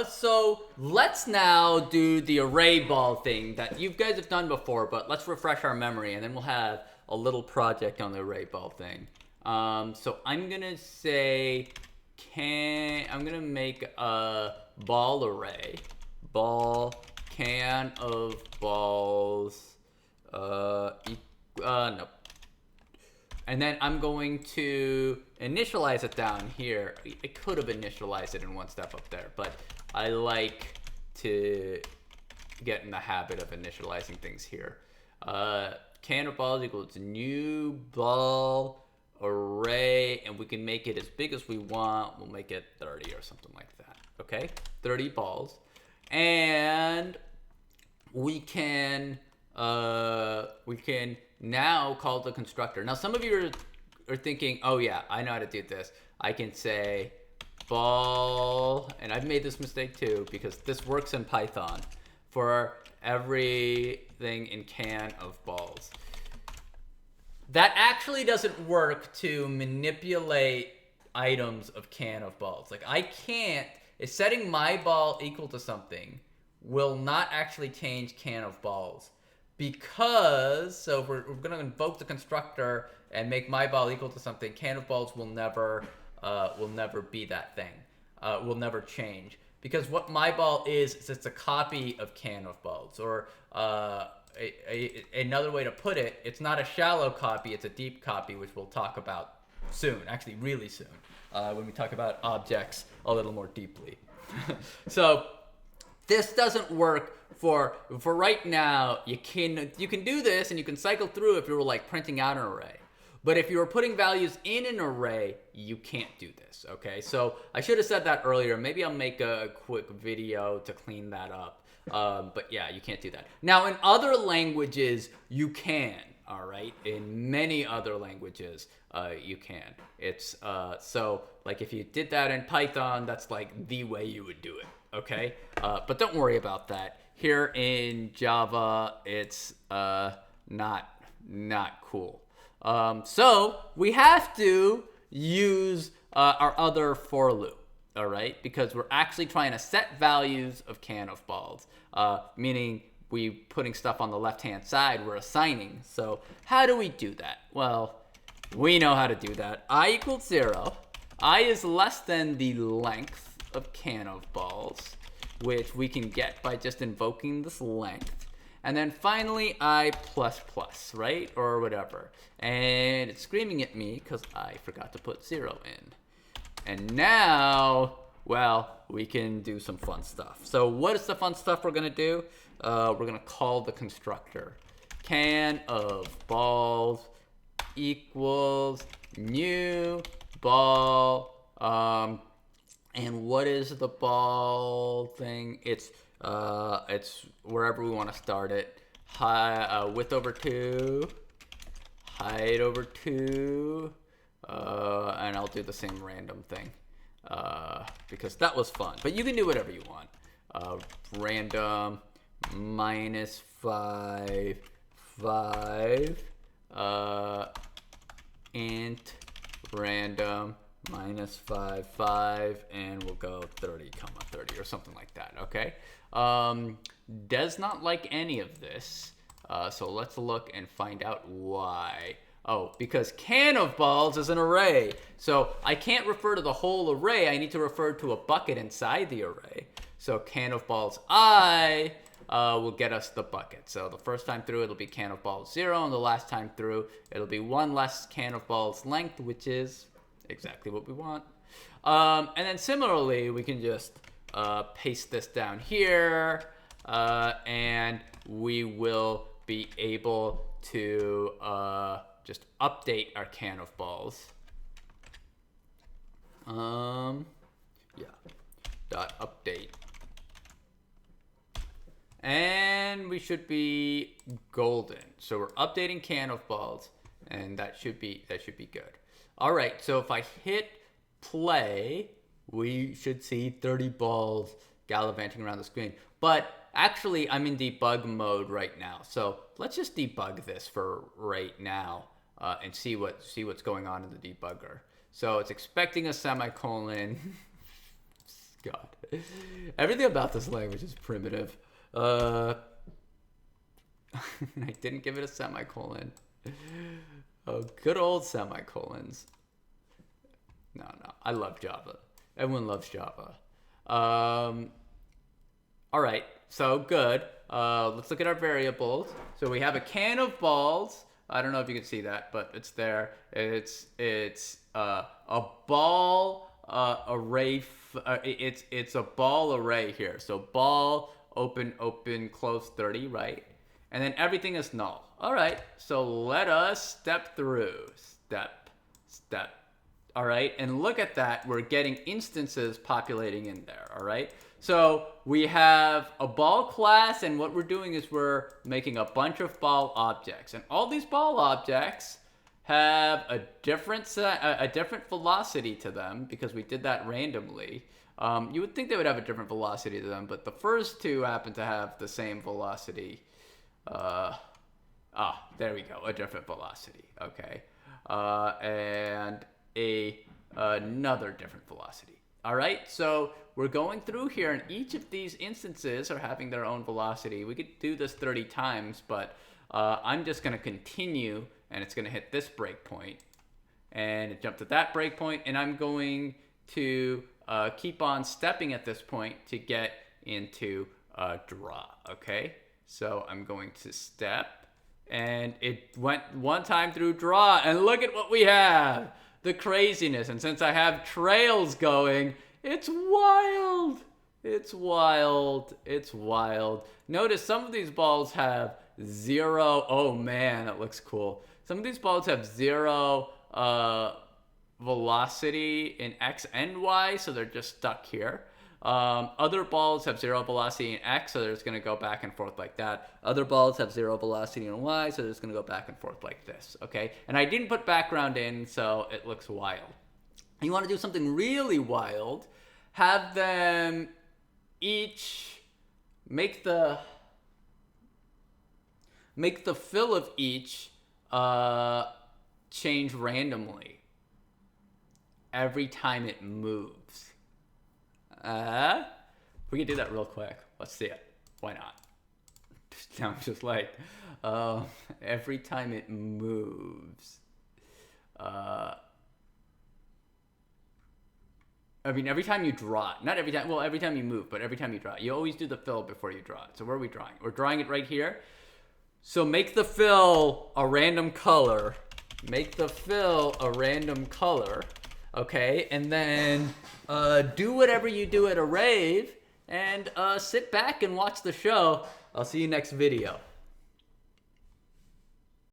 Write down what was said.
So let's now do the array ball thing that you guys have done before, but let's refresh our memory, and then we'll have a little project on the array ball thing. So I'm gonna say, I'm gonna make a ball array, ball can of balls, no. And then I'm going to initialize it down here. I could have initialized it in one step up there, but I like to get in the habit of initializing things here. Can of balls equals new ball array, and we can make it as big as we want. We'll make it 30 or something like that. Okay, 30 balls, and we can now call the constructor. Now, some of you are thinking, oh yeah, I know how to do this. I can say ball, and I've made this mistake too because this works in Python for everything in can of balls. That actually doesn't work to manipulate items of can of balls. Like I can't, is setting my ball equal to something will not actually change can of balls. Because, so we're going to invoke the constructor and make my ball equal to something, can of balls will never be that thing. Will never change. Because what my ball is it's a copy of can of balls. Or another way to put it, it's not a shallow copy, it's a deep copy, which we'll talk about soon, actually really soon, when we talk about objects a little more deeply. So this doesn't work for right now. You can do this and you can cycle through if you were like printing out an array. But if you were putting values in an array, you can't do this, okay? So I should have said that earlier. Maybe I'll make a quick video to clean that up. But yeah, you can't do that. Now, in other languages, you can, all right? In many other languages, you can. It's, so like if you did that in Python, that's like the way you would do it, okay? But don't worry about that. Here in Java, it's not cool. So we have to use our other for loop, all right? Because we're actually trying to set values of can of balls, meaning we putting stuff on the left-hand side, we're assigning. So how do we do that? Well, we know how to do that. I equals 0. I is less than the length of can of balls, which we can get by just invoking this length. And then finally, I plus plus, right? Or whatever. And it's screaming at me because I forgot to put 0 in. And now, well, we can do some fun stuff. So what is the fun stuff we're going to do? We're going to call the constructor. Can of balls equals new ball. And what is the ball thing? It's wherever we want to start it. Width over 2, height over 2, and I'll do the same random thing because that was fun. But you can do whatever you want. Random minus 5, int random minus 5, and we'll go 30, 30 or something like that, okay? Does not like any of this, so let's look and find out why. Oh, because can of balls is an array, so I can't refer to the whole array, I need to refer to a bucket inside the array. So can of balls I will get us the bucket. So the first time through it'll be can of balls 0, and the last time through it'll be 1 less can of balls length, which is exactly what we want. And then similarly, we can just paste this down here, and we will be able to just update our can of balls. Yeah, dot update. And we should be golden. So we're updating can of balls, and that should be good. All right, so if I hit play, we should see 30 balls gallivanting around the screen. But actually, I'm in debug mode right now. So let's just debug this for right now and see what's going on in the debugger. So it's expecting a semicolon. God. Everything about this language is primitive. I didn't give it a semicolon. Oh, good old semicolons. No. I love Java. Everyone loves Java. All right. So good. Let's look at our variables. So we have a can of balls. I don't know if you can see that, but it's there. It's a ball array. It's a ball array here. So ball, open, close 30, right? And then everything is null. All right. So let us step through. Step. All right. And look at that. We're getting instances populating in there. All right. So we have a ball class, and what we're doing is we're making a bunch of ball objects. And all these ball objects have a different velocity to them because we did that randomly. You would think they would have a different velocity to them, but the first two happen to have the same velocity. There we go, a different velocity. Okay, and another different velocity. All right, so we're going through here, and each of these instances are having their own velocity. We could do this 30 times, but I'm just going to continue, and it's going to hit this breakpoint, and it jumped at that breakpoint, and I'm going to keep on stepping at this point to get into draw, okay? So I'm going to step, and it went one time through draw, and look at what we have. The craziness. And since I have trails going, it's wild. It's wild. It's wild. Notice some of these balls have 0. Oh man, that looks cool. Some of these balls have 0 velocity in X and Y, so they're just stuck here. Other balls have 0 velocity in X, so they're just going to go back and forth like that. Other balls have 0 velocity in Y, so they're just going to go back and forth like this, okay? And I didn't put background in, so it looks wild. You want to do something really wild, have them each make the fill of each change randomly every time it moves. We can do that real quick. Let's see it. Why not? I'm just like, every time it moves. I mean, every time you draw it. Not every time, well, every time you move, but every time you draw it. You always do the fill before you draw it. So where are we drawing? We're drawing it right here. So make the fill a random color. Make the fill a random color. Okay, and then do whatever you do at a rave and sit back and watch the show. I'll see you next video.